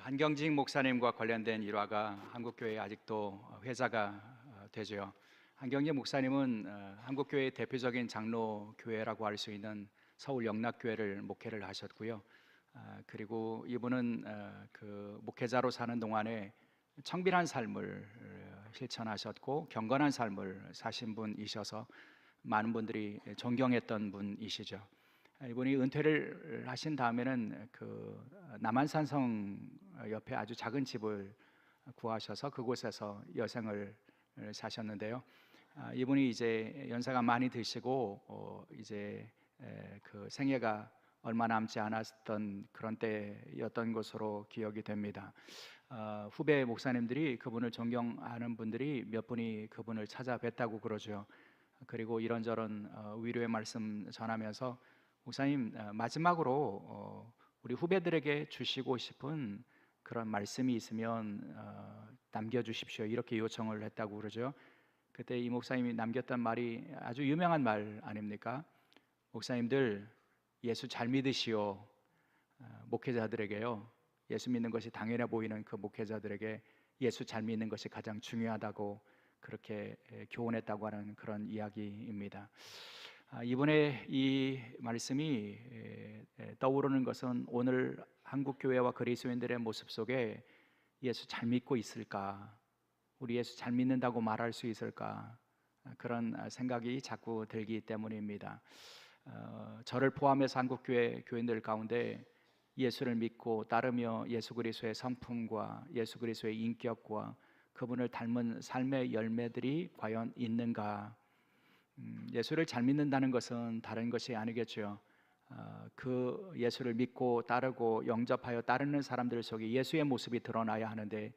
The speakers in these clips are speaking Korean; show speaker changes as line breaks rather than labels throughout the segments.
한경직 목사님과 관련된 일화가 한국교회에 아직도 회자가 되죠. 한경직 목사님은 한국교회의 대표적인 장로교회라고 할 수 있는 서울 영락교회를 목회를 하셨고요. 그리고 이분은 그 목회자로 사는 동안에 청빈한 삶을 실천하셨고 경건한 삶을 사신 분이셔서 많은 분들이 존경했던 분이시죠. 이분이 은퇴를 하신 다음에는 그 남한산성 옆에 아주 작은 집을 구하셔서 그곳에서 여생을 사셨는데요. 이분이 이제 연세가 많이 드시고 이제 그 생애가 얼마 남지 않았던 그런 때였던 것으로 기억이 됩니다. 후배 목사님들이 그분을 존경하는 분들이 몇 분이 그분을 찾아뵀다고 그러죠. 그리고 이런저런 위로의 말씀 전하면서 목사님, 마지막으로 우리 후배들에게 주시고 싶은 그런 말씀이 있으면 남겨주십시오, 이렇게 요청을 했다고 그러죠. 그때 이 목사님이 남겼던 말이 아주 유명한 말 아닙니까? 목사님들, 예수 잘 믿으시오. 목회자들에게요, 예수 믿는 것이 당연해 보이는 그 목회자들에게 예수 잘 믿는 것이 가장 중요하다고 그렇게 교훈했다고 하는 그런 이야기입니다. 이번에 이 말씀이 떠오르는 것은 오늘 한국교회와 그리스도인들의 모습 속에 예수 잘 믿고 있을까? 우리 예수 잘 믿는다고 말할 수 있을까? 그런 생각이 자꾸 들기 때문입니다. 저를 포함해서 한국교회 교인들 가운데 예수를 믿고 따르며 예수 그리스도의 성품과 예수 그리스도의 인격과 그분을 닮은 삶의 열매들이 과연 있는가? 예수를 잘 믿는다는 것은 다른 것이 아니겠죠. 그 예수를 믿고 따르고 영접하여 따르는 사람들 속에 예수의 모습이 드러나야 하는데,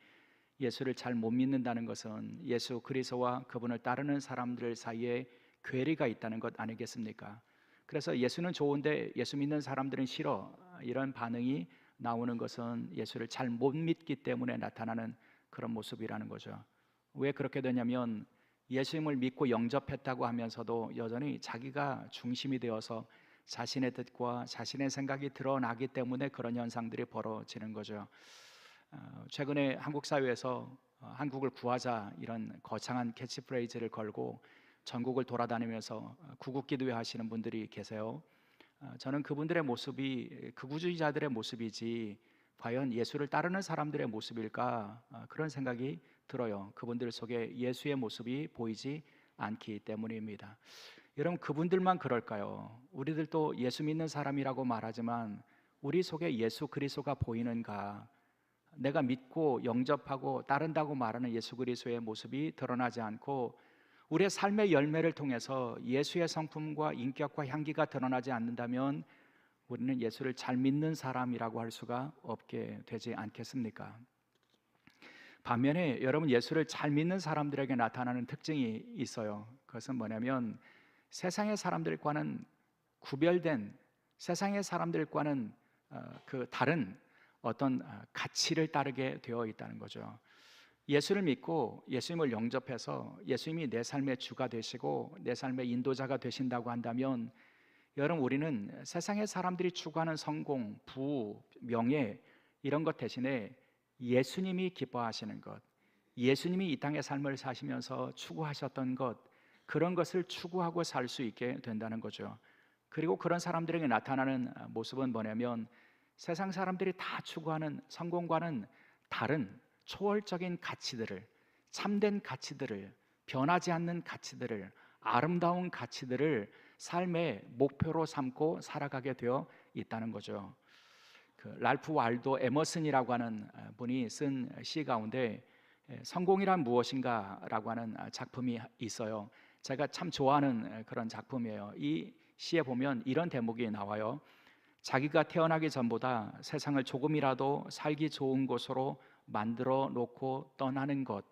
예수를 잘 못 믿는다는 것은 예수 그리스도와 그분을 따르는 사람들 사이에 괴리가 있다는 것 아니겠습니까? 그래서 예수는 좋은데 예수 믿는 사람들은 싫어, 이런 반응이 나오는 것은 예수를 잘 못 믿기 때문에 나타나는 그런 모습이라는 거죠. 왜 그렇게 되냐면 예수님을 믿고 영접했다고 하면서도 여전히 자기가 중심이 되어서 자신의 뜻과 자신의 생각이 드러나기 때문에 그런 현상들이 벌어지는 거죠. 최근에 한국 사회에서 한국을 구하자, 이런 거창한 캐치프레이즈를 걸고 전국을 돌아다니면서 구국기도회 하시는 분들이 계세요. 저는 그분들의 모습이 극우주의자들의 모습이지 과연 예수를 따르는 사람들의 모습일까, 그런 생각이 들어요. 그분들 속에 예수의 모습이 보이지 않기 때문입니다. 여러분, 그분들만 그럴까요? 우리들도 예수 믿는 사람이라고 말하지만 우리 속에 예수 그리스도가 보이는가? 내가 믿고 영접하고 따른다고 말하는 예수 그리스도의 모습이 드러나지 않고 우리의 삶의 열매를 통해서 예수의 성품과 인격과 향기가 드러나지 않는다면 우리는 예수를 잘 믿는 사람이라고 할 수가 없게 되지 않겠습니까? 반면에 여러분, 예수를 잘 믿는 사람들에게 나타나는 특징이 있어요. 그것은 뭐냐면 세상의 사람들과는 구별된, 세상의 사람들과는 그 다른 어떤 가치를 따르게 되어 있다는 거죠. 예수를 믿고 예수님을 영접해서 예수님이 내 삶의 주가 되시고 내 삶의 인도자가 되신다고 한다면, 여러분, 우리는 세상의 사람들이 추구하는 성공, 부, 명예, 이런 것 대신에 예수님이 기뻐하시는 것, 예수님이 이 땅의 삶을 사시면서 추구하셨던 것, 그런 것을 추구하고 살 수 있게 된다는 거죠. 그리고 그런 사람들에게 나타나는 모습은 뭐냐면 세상 사람들이 다 추구하는 성공과는 다른 초월적인 가치들을, 참된 가치들을, 변하지 않는 가치들을, 아름다운 가치들을 삶의 목표로 삼고 살아가게 되어 있다는 거죠. 그 랄프 waldo 에머슨이라고 하는 분이 쓴 시 가운데 성공이란 무엇인가라고 하는 작품이 있어요. 제가 참 좋아하는 그런 작품이에요. 이 시에 보면 이런 대목이 나와요. 자기가 태어나기 전보다 세상을 조금이라도 살기 좋은 곳으로 만들어 놓고 떠나는 것,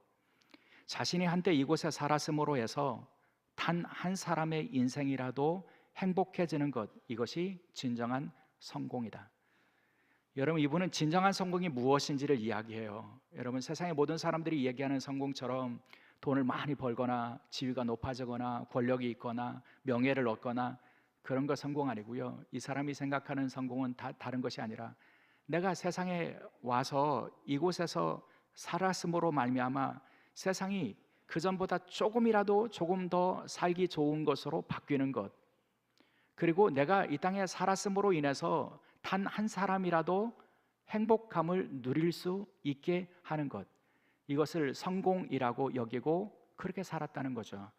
자신이 한때 이곳에 살았음으로 해서 단 한 사람의 인생이라도 행복해지는 것, 이것이 진정한 성공이다. 여러분, 이분은 진정한 성공이 무엇인지를 이야기해요. 여러분, 세상의 모든 사람들이 얘기하는 성공처럼 돈을 많이 벌거나 지위가 높아지거나 권력이 있거나 명예를 얻거나 그런 거 성공 아니고요. 이 사람이 생각하는 성공은 다른 것이 아니라 내가 세상에 와서 이곳에서 살았음으로 말미암아 세상이 그전보다 조금 더 살기 좋은 것으로 바뀌는 것, 그리고 내가 이 땅에 살았음으로 인해서 단 한 사람이라도 행복감을 누릴 수 있게 하는 것, 이것을 성공이라고 여기고 그렇게 살았다는 거죠.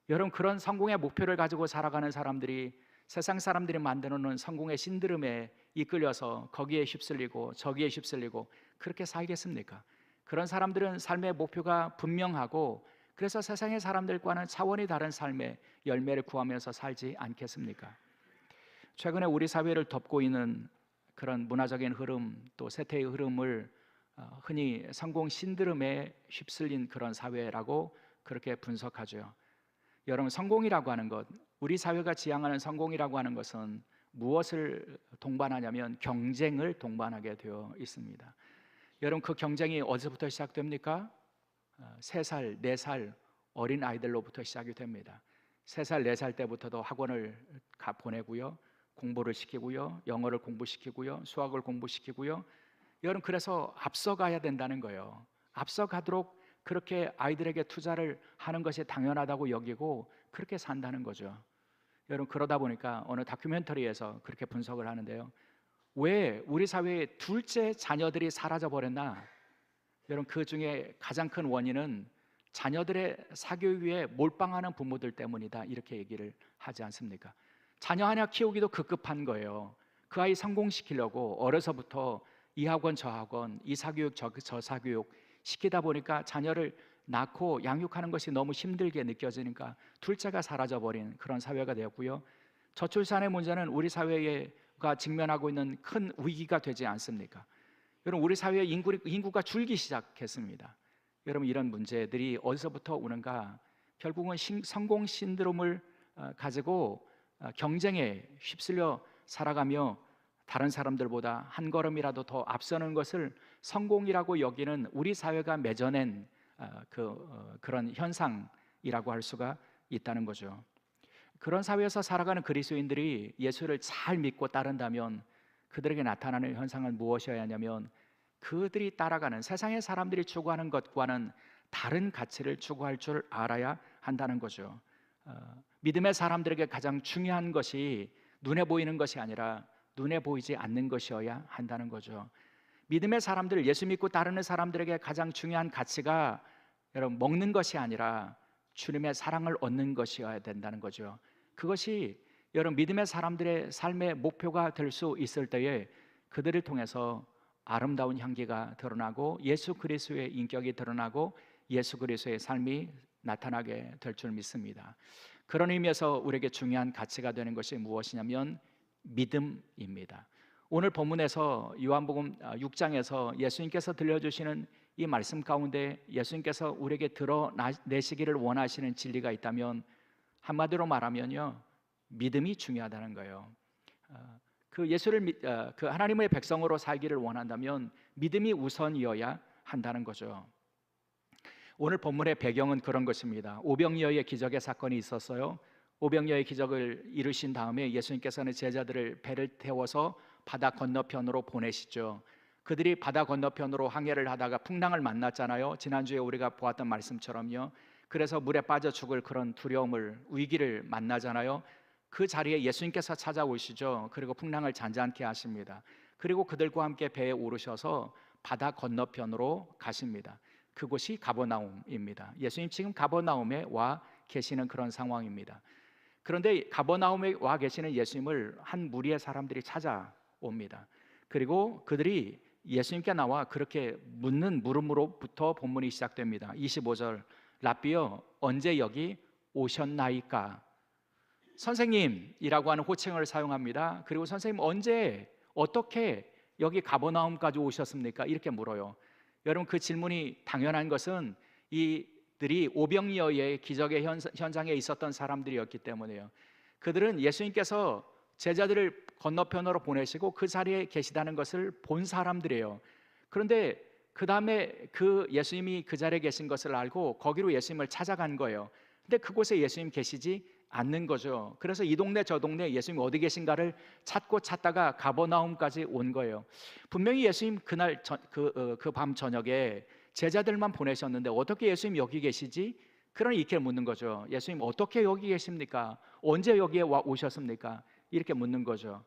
여러분, 그런 성공의 목표를 가지고 살아가는 사람들이 세상 사람들이 만들어 놓은 성공의 신드롬에 이끌려서 거기에 휩쓸리고 저기에 휩쓸리고 그렇게 살겠습니까? 그런 사람들은 삶의 목표가 분명하고 그래서 세상의 사람들과는 차원이 다른 삶의 열매를 구하면서 살지 않겠습니까? 최근에 우리 사회를 덮고 있는 그런 문화적인 흐름, 또 세태의 흐름을 흔히 성공 신드롬에 휩쓸린 그런 사회라고 그렇게 분석하죠. 여러분, 성공이라고 하는 것, 우리 사회가 지향하는 성공이라고 하는 것은 무엇을 동반하냐면 경쟁을 동반하게 되어 있습니다. 여러분, 그 경쟁이 어디서부터 시작됩니까? 3살, 4살 어린 아이들로부터 시작이 됩니다. 3살, 4살 때부터도 학원을 보내고요, 공부를 시키고요, 영어를 공부시키고요, 수학을 공부시키고요. 여러분, 그래서 앞서가야 된다는 거예요. 앞서가도록 그렇게 아이들에게 투자를 하는 것이 당연하다고 여기고 그렇게 산다는 거죠. 여러분, 그러다 보니까 어느 다큐멘터리에서 그렇게 분석을 하는데요, 왜 우리 사회의 둘째 자녀들이 사라져 버렸나? 여러분, 그 중에 가장 큰 원인은 자녀들의 사교육 위에 몰빵하는 부모들 때문이다, 이렇게 얘기를 하지 않습니까? 자녀 하나 키우기도 급급한 거예요. 그 아이 성공시키려고 어려서부터 이 학원 저 학원, 이 사교육 저 사교육 시키다 보니까 자녀를 낳고 양육하는 것이 너무 힘들게 느껴지니까 둘째가 사라져버린 그런 사회가 되었고요, 저출산의 문제는 우리 사회가 직면하고 있는 큰 위기가 되지 않습니까? 여러분, 우리 사회의 인구가 줄기 시작했습니다. 여러분, 이런 문제들이 어디서부터 오는가? 결국은 성공 신드롬을 가지고 경쟁에 휩쓸려 살아가며 다른 사람들보다 한 걸음이라도 더 앞서는 것을 성공이라고 여기는 우리 사회가 맺어낸 그런 현상이라고 할 수가 있다는 거죠. 그런 사회에서 살아가는 그리스도인들이 예수를 잘 믿고 따른다면 그들에게 나타나는 현상은 무엇이어야 하냐면, 그들이 따라가는 세상의 사람들이 추구하는 것과는 다른 가치를 추구할 줄 알아야 한다는 거죠. 믿음의 사람들에게 가장 중요한 것이 눈에 보이는 것이 아니라 눈에 보이지 않는 것이어야 한다는 거죠. 믿음의 사람들, 예수 믿고 따르는 사람들에게 가장 중요한 가치가 여러분 먹는 것이 아니라 주님의 사랑을 얻는 것이어야 된다는 거죠. 그것이 여러분 믿음의 사람들의 삶의 목표가 될 수 있을 때에 그들을 통해서 아름다운 향기가 드러나고 예수 그리스도의 인격이 드러나고 예수 그리스도의 삶이 나타나게 될 줄 믿습니다. 그런 의미에서 우리에게 중요한 가치가 되는 것이 무엇이냐면 믿음입니다. 오늘 본문에서 요한복음 6장에서 예수님께서 들려주시는 이 말씀 가운데 예수님께서 우리에게 드러내시기를 원하시는 진리가 있다면 한마디로 말하면요, 믿음이 중요하다는 거예요. 그 하나님의 백성으로 살기를 원한다면 믿음이 우선이어야 한다는 거죠. 오늘 본문의 배경은 그런 것입니다. 오병이어의 기적의 사건이 있었어요. 오병이어의 기적을 이루신 다음에 예수님께서는 제자들을 배를 태워서 바다 건너편으로 보내시죠. 그들이 바다 건너편으로 항해를 하다가 풍랑을 만났잖아요. 지난주에 우리가 보았던 말씀처럼요. 그래서 물에 빠져 죽을 그런 두려움을, 위기를 만나잖아요. 그 자리에 예수님께서 찾아오시죠. 그리고 풍랑을 잔잔케 하십니다. 그리고 그들과 함께 배에 오르셔서 바다 건너편으로 가십니다. 그곳이 가버나움입니다. 예수님 지금 가버나움에 와 계시는 그런 상황입니다. 그런데 가버나움에 와 계시는 예수님을 한 무리의 사람들이 찾아옵니다. 그리고 그들이 예수님께 나와 그렇게 묻는 물음으로부터 본문이 시작됩니다. 25절, 랍비여 언제 여기 오셨나이까? 선생님이라고 하는 호칭을 사용합니다. 그리고 선생님 언제 어떻게 여기 가버나움까지 오셨습니까? 이렇게 물어요. 여러분, 그 질문이 당연한 것은 이들이 오병이어의 기적의 현장에 있었던 사람들이었기 때문에요. 그들은 예수님께서 제자들을 건너편으로 보내시고 그 자리에 계시다는 것을 본 사람들이에요. 그런데 그 다음에 그 예수님이 그 자리에 계신 것을 알고 거기로 예수님을 찾아간 거예요. 근데 그곳에 예수님 계시지 않는 거죠. 그래서 이 동네 저 동네 예수님 어디 계신가를 찾고 찾다가 가버나움까지 온 거예요. 분명히 예수님 그날 그 밤 저녁에 제자들만 보내셨는데 어떻게 예수님 여기 계시지? 그런 이렇게 묻는 거죠. 예수님 어떻게 여기 계십니까? 언제 여기에 오셨습니까? 이렇게 묻는 거죠.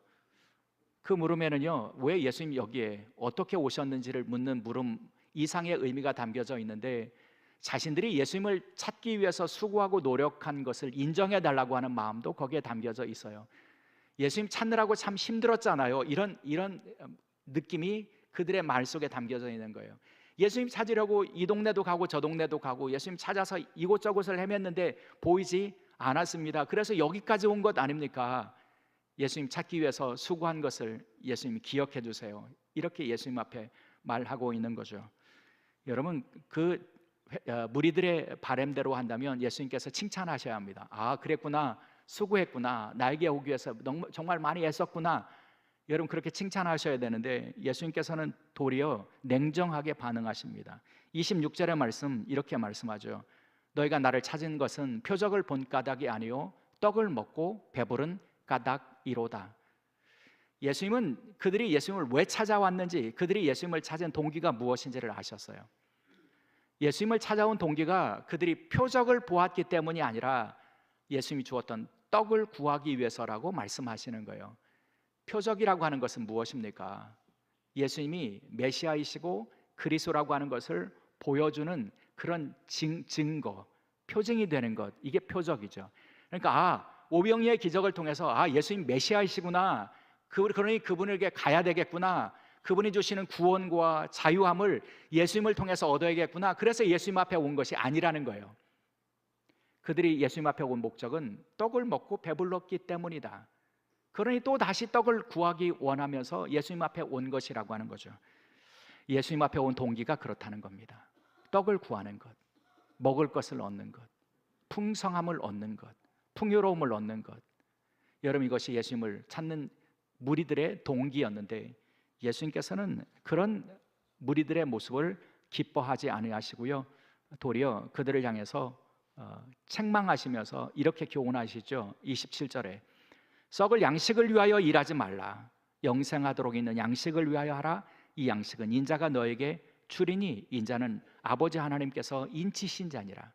그 물음에는요, 왜 예수님 여기에 어떻게 오셨는지를 묻는 물음 이상의 의미가 담겨져 있는데, 자신들이 예수님을 찾기 위해서 수고하고 노력한 것을 인정해 달라고 하는 마음도 거기에 담겨져 있어요. 예수님 찾느라고 참 힘들었잖아요. 이런 느낌이 그들의 말 속에 담겨져 있는 거예요. 예수님 찾으려고 이 동네도 가고 저 동네도 가고 예수님 찾아서 이곳저곳을 헤맸는데 보이지 않았습니다. 그래서 여기까지 온 것 아닙니까? 예수님 찾기 위해서 수고한 것을 예수님이 기억해 주세요. 이렇게 예수님 앞에 말하고 있는 거죠. 여러분, 그 무리들의 바램대로 한다면 예수님께서 칭찬하셔야 합니다. 아, 그랬구나, 수고했구나, 나에게 오기 위해서 정말 많이 애썼구나. 여러분, 그렇게 칭찬하셔야 되는데 예수님께서는 도리어 냉정하게 반응하십니다. 26절의 말씀 이렇게 말씀하죠. 너희가 나를 찾은 것은 표적을 본 까닭이 아니요 떡을 먹고 배부른 까닭이로다. 예수님은 그들이 예수님을 왜 찾아왔는지, 그들이 예수님을 찾은 동기가 무엇인지를 아셨어요. 예수님을 찾아온 동기가 그들이 표적을 보았기 때문이 아니라 예수님이 주었던 떡을 구하기 위해서라고 말씀하시는 거예요. 표적이라고 하는 것은 무엇입니까? 예수님이 메시아이시고 그리스도라고 하는 것을 보여주는 그런 증거, 표징이 되는 것, 이게 표적이죠. 그러니까 오병이의 기적을 통해서 예수님 메시아이시구나, 그러니 그분에게 가야 되겠구나, 그분이 주시는 구원과 자유함을 예수님을 통해서 얻어야겠구나, 그래서 예수님 앞에 온 것이 아니라는 거예요. 그들이 예수님 앞에 온 목적은 떡을 먹고 배불렀기 때문이다. 그러니 또 다시 떡을 구하기 원하면서 예수님 앞에 온 것이라고 하는 거죠. 예수님 앞에 온 동기가 그렇다는 겁니다. 떡을 구하는 것, 먹을 것을 얻는 것, 풍성함을 얻는 것, 풍요로움을 얻는 것. 여러분, 이것이 예수님을 찾는 무리들의 동기였는데 예수님께서는 그런 무리들의 모습을 기뻐하지 아니하시고요, 도리어 그들을 향해서 책망하시면서 이렇게 교훈하시죠. 27절에 썩을 양식을 위하여 일하지 말라, 영생하도록 있는 양식을 위하여 하라. 이 양식은 인자가 너에게 주리니 인자는 아버지 하나님께서 인치신 자니라.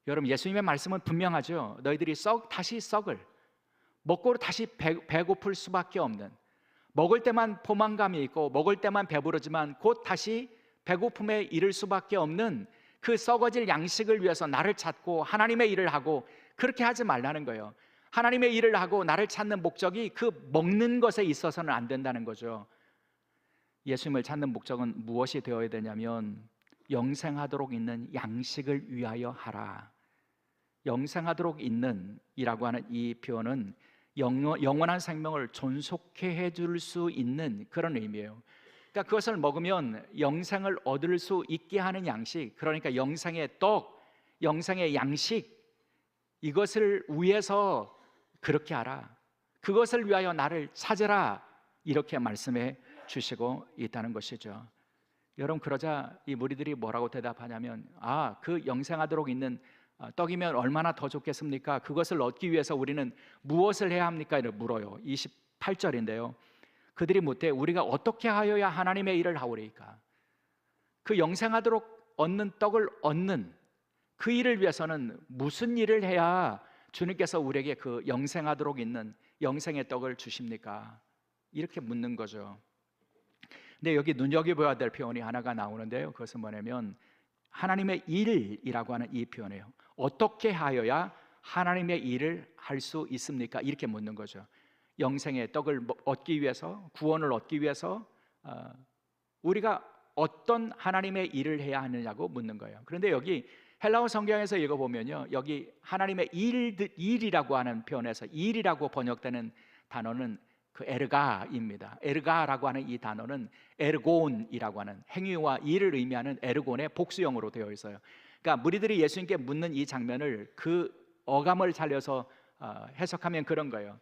여러분, 예수님의 말씀은 분명하죠. 너희들이 다시 썩을 먹고 다시 배고플 수밖에 없는, 먹을 때만 포만감이 있고 먹을 때만 배부르지만 곧 다시 배고픔에 이를 수밖에 없는 그 썩어질 양식을 위해서 나를 찾고 하나님의 일을 하고, 그렇게 하지 말라는 거예요. 하나님의 일을 하고 나를 찾는 목적이 그 먹는 것에 있어서는 안 된다는 거죠. 예수님을 찾는 목적은 무엇이 되어야 되냐면 영생하도록 있는 양식을 위하여 하라. 영생하도록 있는 이라고 하는 이 표현은 영원한 생명을 존속해 해줄 수 있는 그런 의미예요. 그러니까 그것을 먹으면 영생을 얻을 수 있게 하는 양식, 그러니까 영생의 떡, 영생의 양식, 이것을 위해서 그렇게 하라, 그것을 위하여 나를 찾으라, 이렇게 말씀해 주시고 있다는 것이죠. 여러분, 그러자 이 무리들이 뭐라고 대답하냐면 그 영생하도록 있는 떡이면 얼마나 더 좋겠습니까? 그것을 얻기 위해서 우리는 무엇을 해야 합니까? 이렇게 물어요. 28절인데요 그들이 묻되 우리가 어떻게 하여야 하나님의 일을 하오리까? 그 영생하도록 얻는 떡을 얻는 그 일을 위해서는 무슨 일을 해야 주님께서 우리에게 그 영생하도록 있는 영생의 떡을 주십니까? 이렇게 묻는 거죠. 근데 여기 눈여겨봐야 될 표현이 하나가 나오는데요, 그것은 뭐냐면 하나님의 일이라고 하는 이 표현이에요. 어떻게 하여야 하나님의 일을 할 수 있습니까? 이렇게 묻는 거죠. 영생의 떡을 얻기 위해서, 구원을 얻기 위해서 우리가 어떤 하나님의 일을 해야 하느냐고 묻는 거예요. 그런데 여기 헬라어 성경에서 읽어보면요, 여기 하나님의 일이라고 하는 표현에서 일이라고 번역되는 단어는 그 에르가입니다. 에르가라고 하는 이 단어는 에르곤이라고 하는 행위와 일을 의미하는 에르곤의 복수형으로 되어 있어요. 그러니까 무리들이 예수님께 묻는 이 장면을 그 어감을 살려서 해석하면 그런 거예요.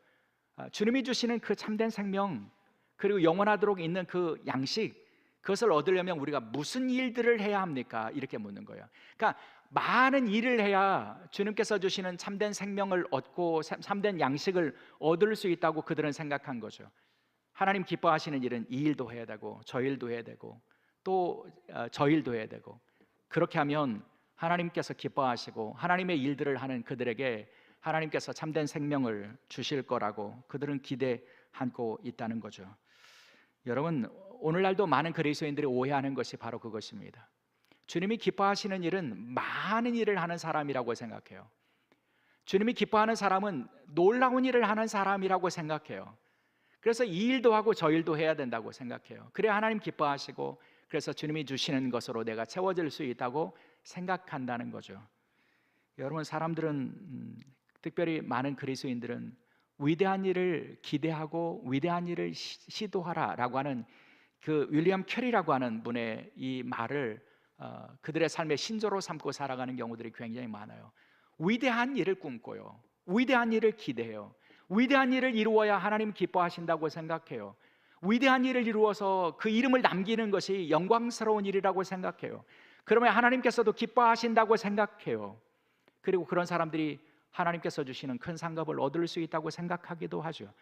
주님이 주시는 그 참된 생명, 그리고 영원하도록 있는 그 양식, 그것을 얻으려면 우리가 무슨 일들을 해야 합니까? 이렇게 묻는 거예요. 그러니까 많은 일을 해야 주님께서 주시는 참된 생명을 얻고 참된 양식을 얻을 수 있다고 그들은 생각한 거죠. 하나님 기뻐하시는 일은 이 일도 해야 되고 저 일도 해야 되고 또 저 일도 해야 되고, 그렇게 하면 하나님께서 기뻐하시고 하나님의 일들을 하는 그들에게 하나님께서 참된 생명을 주실 거라고 그들은 기대하고 있다는 거죠. 여러분, 오늘날도 많은 그리스도인들이 오해하는 것이 바로 그것입니다. 주님이 기뻐하시는 일은 많은 일을 하는 사람이라고 생각해요. 주님이 기뻐하는 사람은 놀라운 일을 하는 사람이라고 생각해요. 그래서 이 일도 하고 저 일도 해야 된다고 생각해요. 그래야 하나님 기뻐하시고, 그래서 주님이 주시는 것으로 내가 채워질 수 있다고 생각한다는 거죠. 여러분, 사람들은 특별히 많은 그리스도인들은 위대한 일을 기대하고 위대한 일을 시도하라라고 하는 그 윌리엄 캐리라고 하는 분의 이 말을 그들의 삶의 신조로 삼고 살아가는 경우들이 굉장히 많아요. 위대한 일을 꿈꿔요. 위대한 일을 기대해요. 위대한 일을 이루어야 하나님 기뻐하신다고 생각해요. 위대한 일을 이루어서 그 이름을 남기는 것이 영광스러운 일이라고 생각해요. 그러면 하나님께서도 기뻐하신다고 생각해요. 그리고 그런 사람들이 하나님께서 주시는 큰 상급을 얻을 수 있다고 생각하기도 하죠.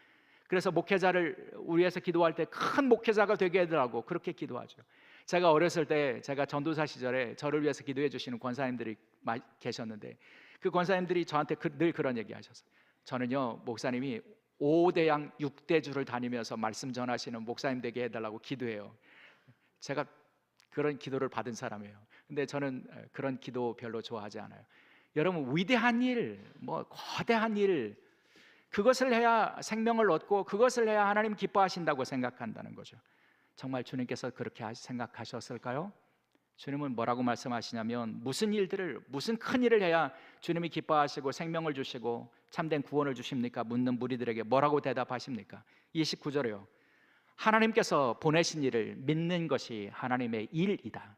그래서 목회자를 우리 위해서 기도할 때 큰 목회자가 되게 해달라고 그렇게 기도하죠. 제가 어렸을 때, 제가 전도사 시절에 저를 위해서 기도해 주시는 권사님들이 계셨는데, 그 권사님들이 저한테 늘 그런 얘기 하셨어요. 저는요, 목사님이 5대양 6대주를 다니면서 말씀 전하시는 목사님 되게 해달라고 기도해요. 제가 그런 기도를 받은 사람이에요. 근데 저는 그런 기도 별로 좋아하지 않아요. 여러분, 위대한 일, 거대한 일, 그것을 해야 생명을 얻고 그것을 해야 하나님 기뻐하신다고 생각한다는 거죠. 정말 주님께서 그렇게 생각하셨을까요? 주님은 뭐라고 말씀하시냐면, 무슨 큰 일을 해야 주님이 기뻐하시고 생명을 주시고 참된 구원을 주십니까? 묻는 무리들에게 뭐라고 대답하십니까? 29절에요. 하나님께서 보내신 일을 믿는 것이 하나님의 일이다.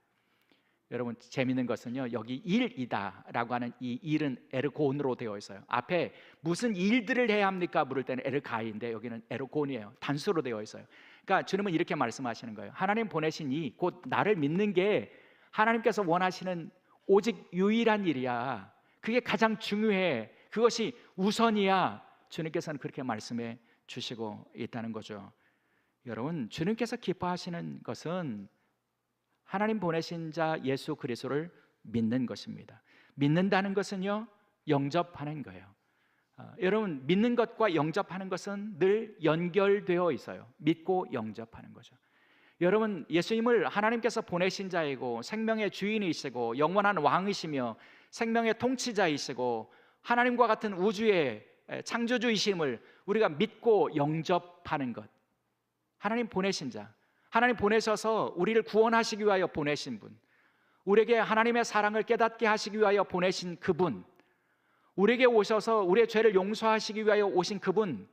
여러분, 재미있는 것은요, 여기 일이다 라고 하는 이 일은 에르곤으로 되어 있어요. 앞에 무슨 일들을 해야 합니까? 물을 때는 에르가이인데 여기는 에르곤이에요. 단수로 되어 있어요. 그러니까 주님은 이렇게 말씀하시는 거예요. 하나님 보내신 이, 곧 나를 믿는 게 하나님께서 원하시는 오직 유일한 일이야. 그게 가장 중요해. 그것이 우선이야. 주님께서는 그렇게 말씀해 주시고 있다는 거죠. 여러분, 주님께서 기뻐하시는 것은 하나님 보내신 자 예수 그리스도를 믿는 것입니다. 믿는다는 것은요, 영접하는 거예요. 여러분, 믿는 것과 영접하는 것은 늘 연결되어 있어요. 믿고 영접하는 거죠. 여러분, 예수님을 하나님께서 보내신 자이고 생명의 주인이시고 영원한 왕이시며 생명의 통치자이시고 하나님과 같은 우주의 창조주이심을 우리가 믿고 영접하는 것. 하나님 보내신 자, 하나님 보내셔서 우리를 구원하시기 위하여 보내신 분, 우리에게 하나님의 사랑을 깨닫게 하시기 위하여 보내신 그분, 우리에게 오셔서 우리의 죄를 용서하시기 위하여 오신 그분,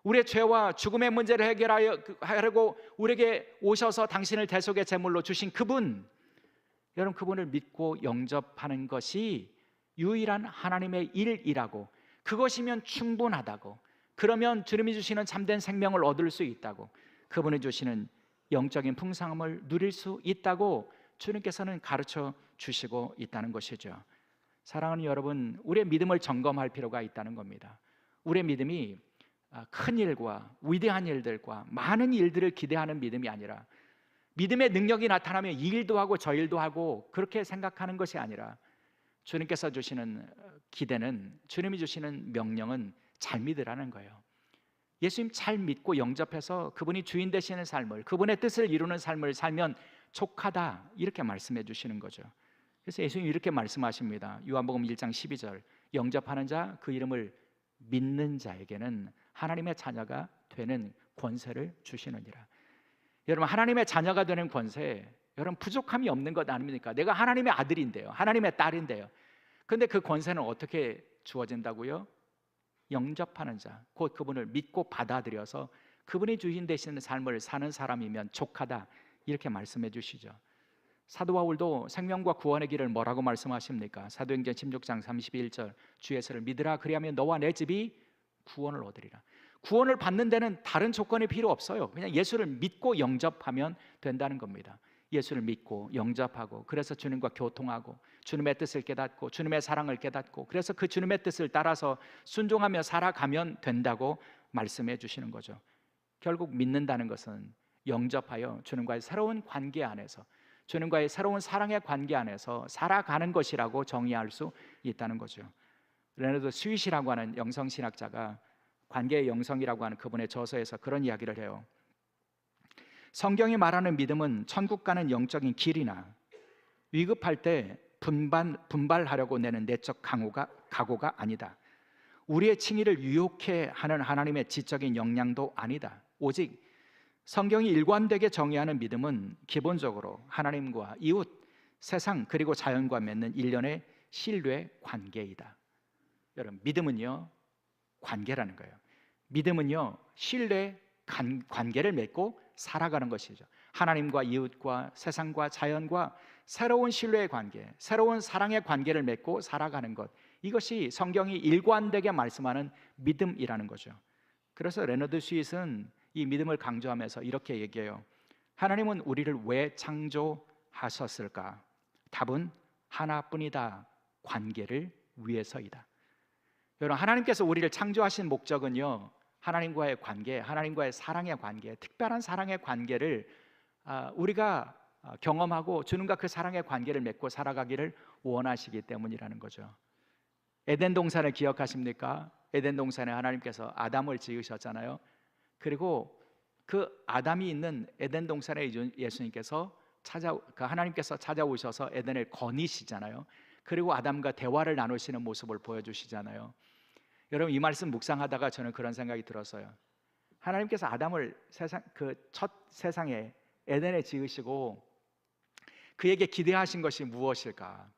우리의 죄와 죽음의 문제를 해결하려고 우리에게 오셔서 당신을 대속의 제물로 주신 그분, 여러분, 그분을 믿고 영접하는 것이 유일한 하나님의 일이라고, 그것이면 충분하다고, 그러면 주님이 주시는 참된 생명을 얻을 수 있다고, 그분이 주시는 영적인 풍성함을 누릴 수 있다고 주님께서는 가르쳐 주시고 있다는 것이죠. 사랑하는 여러분, 우리의 믿음을 점검할 필요가 있다는 겁니다. 우리의 믿음이 큰 일과 위대한 일들과 많은 일들을 기대하는 믿음이 아니라, 믿음의 능력이 나타나면 이 일도 하고 저 일도 하고 그렇게 생각하는 것이 아니라, 주님께서 주시는 기대는, 주님이 주시는 명령은 잘 믿으라는 거예요. 예수님 잘 믿고 영접해서 그분이 주인 되시는 삶을, 그분의 뜻을 이루는 삶을 살면 족하다, 이렇게 말씀해 주시는 거죠. 그래서 예수님이 이렇게 말씀하십니다. 요한복음 1장 12절, 영접하는 자, 그 이름을 믿는 자에게는 하나님의 자녀가 되는 권세를 주시느니라. 여러분, 하나님의 자녀가 되는 권세, 여러분, 부족함이 없는 것 아닙니까? 내가 하나님의 아들인데요, 하나님의 딸인데요. 그런데 그 권세는 어떻게 주어진다고요? 영접하는 자, 곧 그분을 믿고 받아들여서 그분이 주인 되시는 삶을 사는 사람이면 족하다, 이렇게 말씀해 주시죠. 사도 바울도 생명과 구원의 길을 뭐라고 말씀하십니까? 사도행전 16장 31절, 주 예수를 믿으라, 그리하면 너와 내 집이 구원을 얻으리라. 구원을 받는 데는 다른 조건이 필요 없어요. 그냥 예수를 믿고 영접하면 된다는 겁니다. 예수를 믿고 영접하고, 그래서 주님과 교통하고 주님의 뜻을 깨닫고 주님의 사랑을 깨닫고, 그래서 그 주님의 뜻을 따라서 순종하며 살아가면 된다고 말씀해 주시는 거죠. 결국 믿는다는 것은 영접하여 주님과의 새로운 관계 안에서, 주님과의 새로운 사랑의 관계 안에서 살아가는 것이라고 정의할 수 있다는 거죠. 레너드 스윗이라고 하는 영성신학자가 관계의 영성이라고 하는 그분의 저서에서 그런 이야기를 해요. 성경이 말하는 믿음은 천국 가는 영적인 길이나 위급할 때 분발하려고 내는 내적 각오가 아니다. 우리의 칭의를 유혹해 하는 하나님의 지적인 역량도 아니다. 오직 성경이 일관되게 정의하는 믿음은 기본적으로 하나님과 이웃, 세상 그리고 자연과 맺는 일련의 신뢰 관계이다. 여러분, 믿음은요 관계라는 거예요. 믿음은요 신뢰 관계를 맺고 살아가는 것이죠. 하나님과 이웃과 세상과 자연과 새로운 신뢰의 관계, 새로운 사랑의 관계를 맺고 살아가는 것, 이것이 성경이 일관되게 말씀하는 믿음이라는 거죠. 그래서 레너드 스윗은 이 믿음을 강조하면서 이렇게 얘기해요. 하나님은 우리를 왜 창조하셨을까? 답은 하나뿐이다. 관계를 위해서이다. 여러분, 하나님께서 우리를 창조하신 목적은요 하나님과의 관계, 하나님과의 사랑의 관계, 특별한 사랑의 관계를 우리가 경험하고 주님과 그 사랑의 관계를 맺고 살아가기를 원하시기 때문이라는 거죠. 에덴 동산을 기억하십니까? 에덴 동산에 하나님께서 아담을 지으셨잖아요. 그리고 그 아담이 있는 에덴 동산에 예수님께서 하나님께서 찾아오셔서 에덴을 거니시잖아요. 그리고 아담과 대화를 나누시는 모습을 보여주시잖아요. 여러분, 이 말씀 묵상하다가 저는 그런 생각이 들었어요. 하나님께서 아담을 그 첫 세상에 에덴에 지으시고 그에게 기대하신 것이 무엇일까?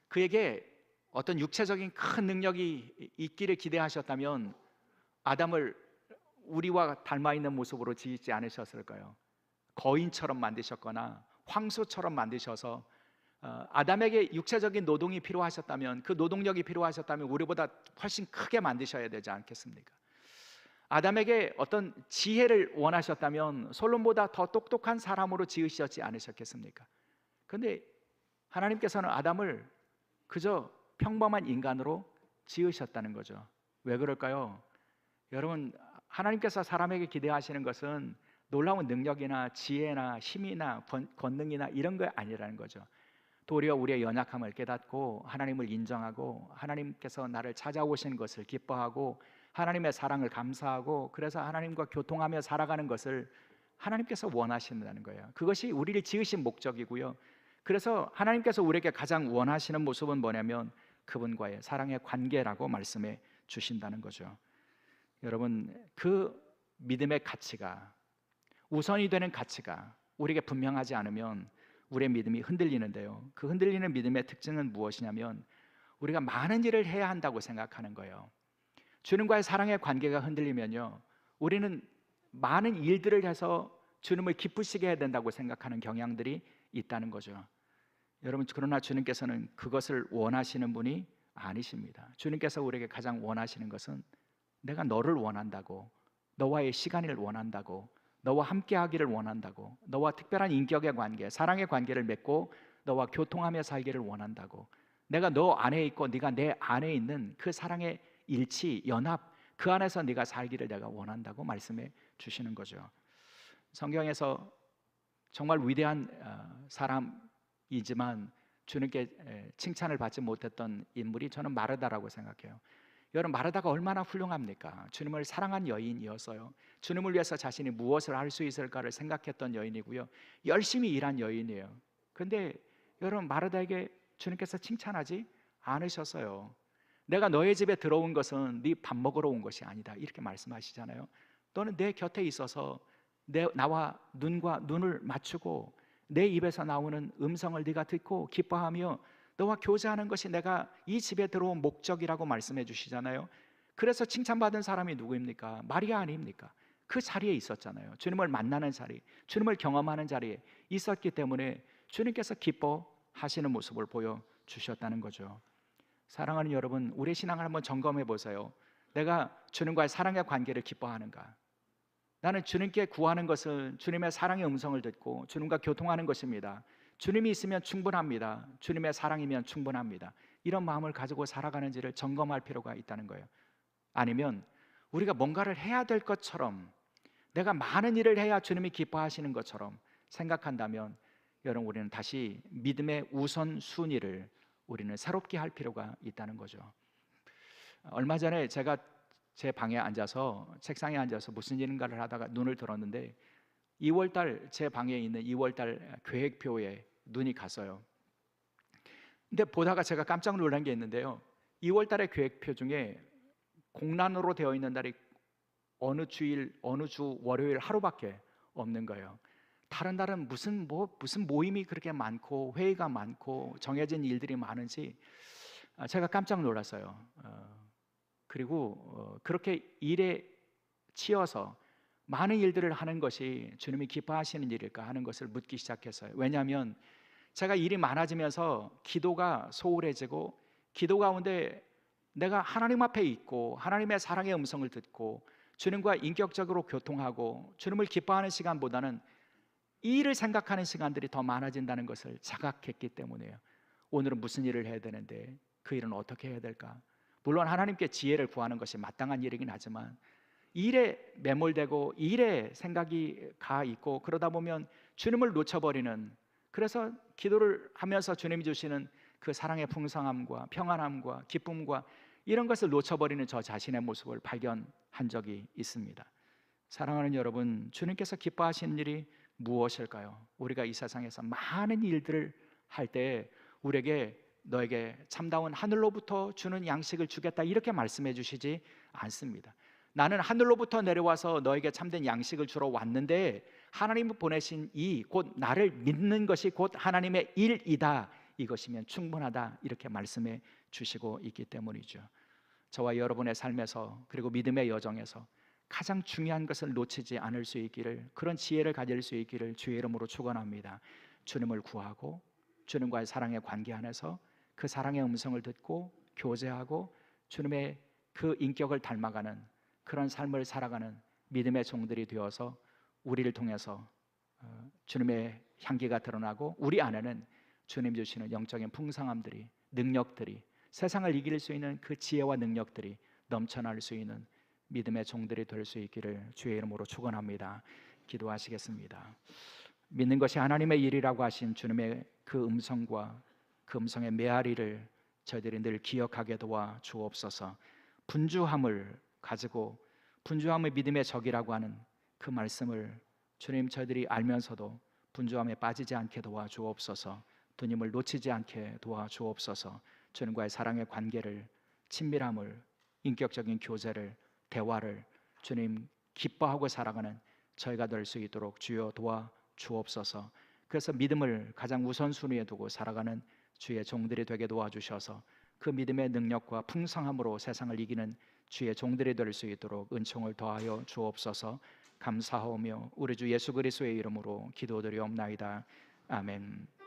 그에게 어떤 육체적인 큰 능력이 있기를 기대하셨다면 아담을 우리와 닮아 있는 모습으로 지으지 않으셨을까요? 거인처럼 만드셨거나 황소처럼 만드셔서 아담에게 육체적인 노동이 필요하셨다면, 그 노동력이 필요하셨다면 우리보다 훨씬 크게 만드셔야 되지 않겠습니까? 아담에게 어떤 지혜를 원하셨다면 솔롬보다 더 똑똑한 사람으로 지으셨지 않으셨겠습니까? 그런데 하나님께서는 아담을 그저 평범한 인간으로 지으셨다는 거죠. 왜 그럴까요? 여러분, 하나님께서 사람에게 기대하시는 것은 놀라운 능력이나 지혜나 힘이나 권능이나 이런 거 아니라는 거죠. 도리어 우리의 연약함을 깨닫고 하나님을 인정하고 하나님께서 나를 찾아오신 것을 기뻐하고 하나님의 사랑을 감사하고, 그래서 하나님과 교통하며 살아가는 것을 하나님께서 원하신다는 거예요. 그것이 우리를 지으신 목적이고요. 그래서 하나님께서 우리에게 가장 원하시는 모습은 뭐냐면 그분과의 사랑의 관계라고 말씀해 주신다는 거죠. 여러분, 그 믿음의 가치가, 우선이 되는 가치가 우리에게 분명하지 않으면 우리의 믿음이 흔들리는데요, 그 흔들리는 믿음의 특징은 무엇이냐면 우리가 많은 일을 해야 한다고 생각하는 거예요. 주님과의 사랑의 관계가 흔들리면요, 우리는 많은 일들을 해서 주님을 기쁘시게 해야 된다고 생각하는 경향들이 있다는 거죠. 여러분, 그러나 주님께서는 그것을 원하시는 분이 아니십니다. 주님께서 우리에게 가장 원하시는 것은 내가 너를 원한다고, 너와의 시간을 원한다고, 너와 함께 하기를 원한다고, 너와 특별한 인격의 관계, 사랑의 관계를 맺고 너와 교통하며 살기를 원한다고, 내가 너 안에 있고 네가 내 안에 있는 그 사랑의 일치, 연합, 그 안에서 네가 살기를 내가 원한다고 말씀해 주시는 거죠. 성경에서 정말 위대한 사람이지만 주님께 칭찬을 받지 못했던 인물이 저는 마르다라고 생각해요. 여러분, 마르다가 얼마나 훌륭합니까? 주님을 사랑한 여인이었어요. 주님을 위해서 자신이 무엇을 할 수 있을까를 생각했던 여인이고요, 열심히 일한 여인이에요. 그런데 여러분, 마르다에게 주님께서 칭찬하지 않으셨어요. 내가 너의 집에 들어온 것은 네 밥 먹으러 온 것이 아니다, 이렇게 말씀하시잖아요. 너는 내 곁에 있어서 나와 눈과 눈을 맞추고 내 입에서 나오는 음성을 네가 듣고 기뻐하며 너와 교제하는 것이 내가 이 집에 들어온 목적이라고 말씀해 주시잖아요. 그래서 칭찬받은 사람이 누구입니까? 마리아 아닙니까? 그 자리에 있었잖아요. 주님을 만나는 자리, 주님을 경험하는 자리에 있었기 때문에 주님께서 기뻐하시는 모습을 보여주셨다는 거죠. 사랑하는 여러분, 우리의 신앙을 한번 점검해 보세요. 내가 주님과의 사랑의 관계를 기뻐하는가? 나는 주님께 구하는 것은 주님의 사랑의 음성을 듣고 주님과 교통하는 것입니다. 주님이 있으면 충분합니다. 주님의 사랑이면 충분합니다. 이런 마음을 가지고 살아가는지를 점검할 필요가 있다는 거예요. 아니면 우리가 뭔가를 해야 될 것처럼, 내가 많은 일을 해야 주님이 기뻐하시는 것처럼 생각한다면, 여러분, 우리는 다시 믿음의 우선순위를 우리는 새롭게 할 필요가 있다는 거죠. 얼마 전에 제가 제 방에 앉아서, 책상에 앉아서 무슨 일인가를 하다가 눈을 들었는데 2월달, 제 방에 있는 2월달 계획표에 눈이 갔어요. 근데 보다가 제가 깜짝 놀란 게 있는데요, 2월달의 계획표 중에 공란으로 되어 있는 날이 어느 주일, 어느 주 월요일 하루밖에 없는 거예요. 다른 날은 무슨 모임이 그렇게 많고 회의가 많고 정해진 일들이 많은지 제가 깜짝 놀랐어요. 그리고 그렇게 일에 치여서 많은 일들을 하는 것이 주님이 기뻐하시는 일일까 하는 것을 묻기 시작했어요. 왜냐하면 제가 일이 많아지면서 기도가 소홀해지고, 기도 가운데 내가 하나님 앞에 있고 하나님의 사랑의 음성을 듣고 주님과 인격적으로 교통하고 주님을 기뻐하는 시간보다는 이 일을 생각하는 시간들이 더 많아진다는 것을 자각했기 때문이에요. 오늘은 무슨 일을 해야 되는데 그 일은 어떻게 해야 될까? 물론 하나님께 지혜를 구하는 것이 마땅한 일이긴 하지만 일에 매몰되고 일에 생각이 가 있고 그러다 보면 주님을 놓쳐버리는, 그래서 기도를 하면서 주님이 주시는 그 사랑의 풍성함과 평안함과 기쁨과 이런 것을 놓쳐버리는 저 자신의 모습을 발견한 적이 있습니다. 사랑하는 여러분, 주님께서 기뻐하시는 일이 무엇일까요? 우리가 이 세상에서 많은 일들을 할 때 우리에게 너에게 참다운 하늘로부터 주는 양식을 주겠다 이렇게 말씀해 주시지 않습니다. 나는 하늘로부터 내려와서 너에게 참된 양식을 주러 왔는데 하나님이 보내신 이 곧 나를 믿는 것이 곧 하나님의 일이다, 이것이면 충분하다, 이렇게 말씀해 주시고 있기 때문이죠. 저와 여러분의 삶에서 그리고 믿음의 여정에서 가장 중요한 것을 놓치지 않을 수 있기를, 그런 지혜를 가질 수 있기를 주의 이름으로 축원합니다. 주님을 구하고 주님과의 사랑의 관계 안에서 그 사랑의 음성을 듣고 교제하고 주님의 그 인격을 닮아가는 그런 삶을 살아가는 믿음의 종들이 되어서 우리를 통해서 주님의 향기가 드러나고 우리 안에는 주님 주시는 영적인 풍성함들이, 능력들이, 세상을 이길 수 있는 그 지혜와 능력들이 넘쳐날 수 있는 믿음의 종들이 될 수 있기를 주의 이름으로 축원합니다. 기도하시겠습니다. 믿는 것이 하나님의 일이라고 하신 주님의 그 음성과 그 음성의 메아리를 저희들이 늘 기억하게 도와 주옵소서. 분주함을 가지고, 분주함의 믿음의 적이라고 하는 그 말씀을 주님, 저희들이 알면서도 분주함에 빠지지 않게 도와 주옵소서. 주님을 놓치지 않게 도와 주옵소서. 주님과의 사랑의 관계를, 친밀함을, 인격적인 교제를, 대화를 주님 기뻐하고 살아가는 저희가 될 수 있도록 주여 도와 주옵소서. 그래서 믿음을 가장 우선순위에 두고 살아가는 주의 종들이 되게 도와주셔서 그 믿음의 능력과 풍성함으로 세상을 이기는 주의 종들이 될 수 있도록 은총을 더하여 주옵소서. 감사하오며 우리 주 예수 그리스도의 이름으로 기도드리옵나이다. 아멘.